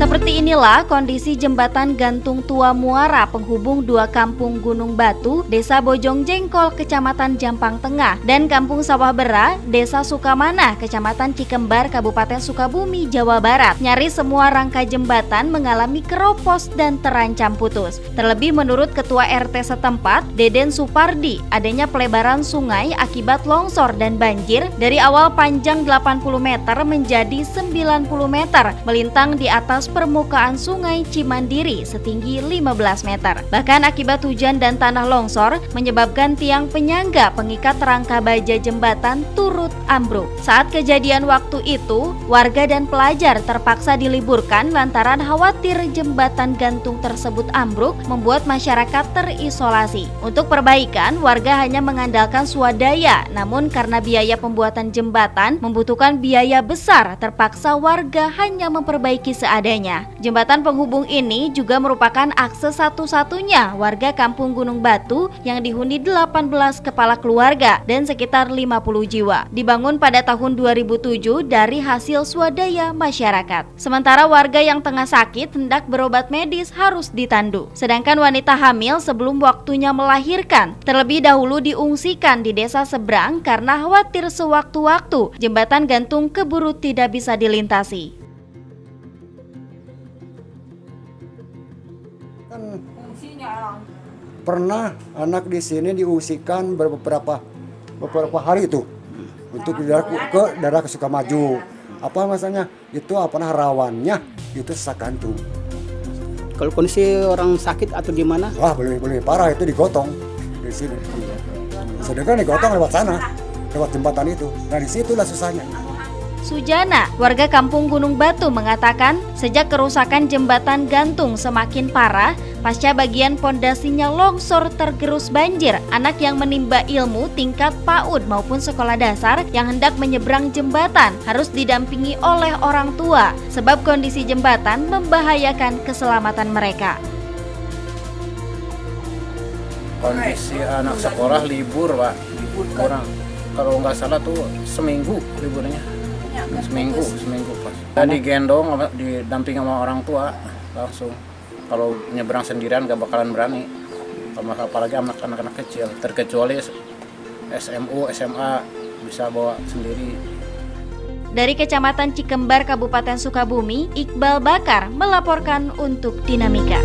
Seperti inilah kondisi jembatan gantung tua muara penghubung dua kampung Gunung Batu, Desa Bojong Jengkol, Kecamatan Jampang Tengah, dan Kampung Sawah Bera, Desa Sukamanah, Kecamatan Cikembar, Kabupaten Sukabumi, Jawa Barat. Nyaris semua rangka jembatan mengalami keropos dan terancam putus. Terlebih menurut Ketua RT setempat, Deden Supardi, adanya pelebaran sungai akibat longsor dan banjir dari awal panjang 80 meter menjadi 90 meter, melintang di atas permukaan sungai Cimandiri setinggi 15 meter. Bahkan akibat hujan dan tanah longsor menyebabkan tiang penyangga pengikat rangka baja jembatan turut ambruk. Saat kejadian waktu itu, warga dan pelajar terpaksa diliburkan lantaran khawatir jembatan gantung tersebut ambruk membuat masyarakat terisolasi. Untuk perbaikan, warga hanya mengandalkan swadaya, namun karena biaya pembuatan jembatan membutuhkan biaya besar, terpaksa warga hanya memperbaiki seadanya. Jembatan penghubung ini juga merupakan akses satu-satunya warga Kampung Gunung Batu yang dihuni 18 kepala keluarga dan sekitar 50 jiwa. Dibangun pada tahun 2007 dari hasil swadaya masyarakat. Sementara warga yang tengah sakit hendak berobat medis harus ditandu. Sedangkan wanita hamil sebelum waktunya melahirkan terlebih dahulu diungsikan di desa seberang karena khawatir sewaktu-waktu jembatan gantung keburu tidak bisa dilintasi. Pernah anak di sini diungsikan beberapa hari itu untuk ke daerah Sukamaju. Apa masalahnya? Itu rawannya itu sesak gantung. Kalau kondisi orang sakit atau gimana? Wah, boleh parah, itu digotong di sini. Sedangkan digotong lewat sana, lewat jembatan itu. Nah, disitulah susahnya. Sujana, warga Kampung Gunung Batu mengatakan sejak kerusakan jembatan gantung semakin parah pasca bagian pondasinya longsor tergerus banjir, anak yang menimba ilmu tingkat PAUD maupun sekolah dasar yang hendak menyeberang jembatan harus didampingi oleh orang tua sebab kondisi jembatan membahayakan keselamatan mereka. Kondisi anak sekolah libur, Pak. Kurang, kalau nggak salah tuh seminggu liburnya. Seminggu pas. Tadi gendong, didampingi sama orang tua langsung. Kalau nyebrang sendirian gak bakalan berani. Apalagi anak-anak kecil. Terkecuali SMU, SMA bisa bawa sendiri. Dari Kecamatan Cikembar, Kabupaten Sukabumi, Iqbal Bakar melaporkan untuk Dinamika.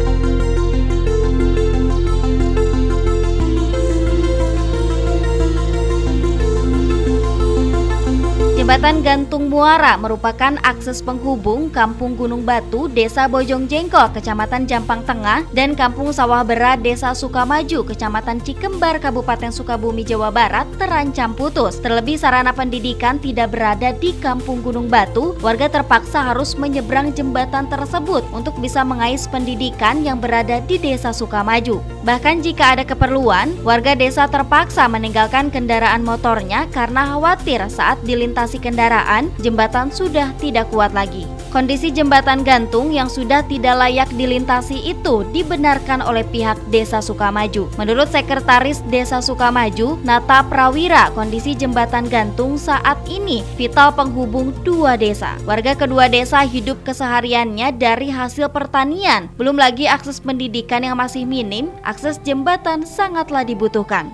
Jembatan gantung muara merupakan akses penghubung Kampung Gunung Batu, Desa Bojong Jengkol, Kecamatan Jampang Tengah, dan Kampung Sawah Bera, Desa Sukamaju, Kecamatan Cikembar, Kabupaten Sukabumi, Jawa Barat terancam putus. Terlebih sarana pendidikan tidak berada di Kampung Gunung Batu, warga terpaksa harus menyeberang jembatan tersebut untuk bisa mengais pendidikan yang berada di Desa Sukamaju. Bahkan jika ada keperluan, warga desa terpaksa meninggalkan kendaraan motornya karena khawatir saat dilintasi kendaraan, jembatan sudah tidak kuat lagi. Kondisi jembatan gantung yang sudah tidak layak dilintasi itu dibenarkan oleh pihak Desa Sukamaju. Menurut Sekretaris Desa Sukamaju, Nata Prawira, kondisi jembatan gantung saat ini vital penghubung dua desa. Warga kedua desa hidup kesehariannya dari hasil pertanian. Belum lagi akses pendidikan yang masih minim, akses jembatan sangatlah dibutuhkan.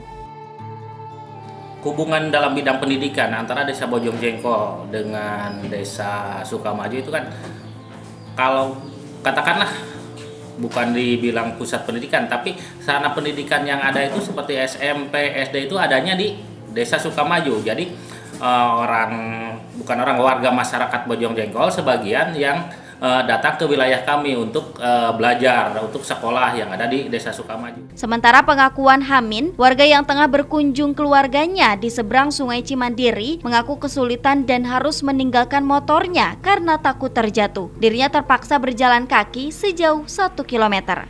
Hubungan dalam bidang pendidikan antara Desa Bojong Jengkol dengan Desa Sukamaju itu kan, kalau katakanlah bukan dibilang pusat pendidikan, tapi sarana pendidikan yang ada itu seperti SMP, SD itu adanya di Desa Sukamaju. Jadi warga masyarakat Bojong Jengkol sebagian yang datang ke wilayah kami untuk belajar, untuk sekolah yang ada di Desa Sukamaju. Sementara pengakuan Hamin, warga yang tengah berkunjung keluarganya di seberang Sungai Cimandiri, mengaku kesulitan dan harus meninggalkan motornya karena takut terjatuh. Dirinya terpaksa berjalan kaki sejauh 1 kilometer.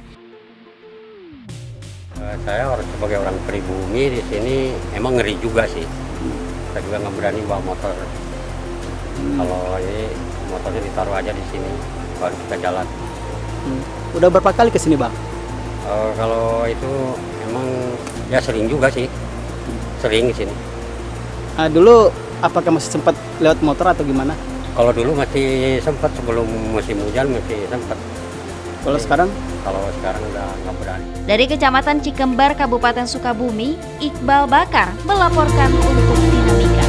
Saya sebagai orang pribumi di sini emang ngeri juga sih. Saya juga nggak berani bawa motor. Kalau ini motornya ditaruh aja di sini, baru kita jalan. Udah berapa kali ke sini, Bang? Kalau itu emang ya sering juga sih, sering di sini. Dulu apakah masih sempat lewat motor atau gimana? Kalau dulu masih sempat, sebelum musim hujan masih sempat. Kalau sekarang? Kalau sekarang udah nggak berani. Dari Kecamatan Cikembar, Kabupaten Sukabumi, Iqbal Bakar melaporkan untuk Dinamika.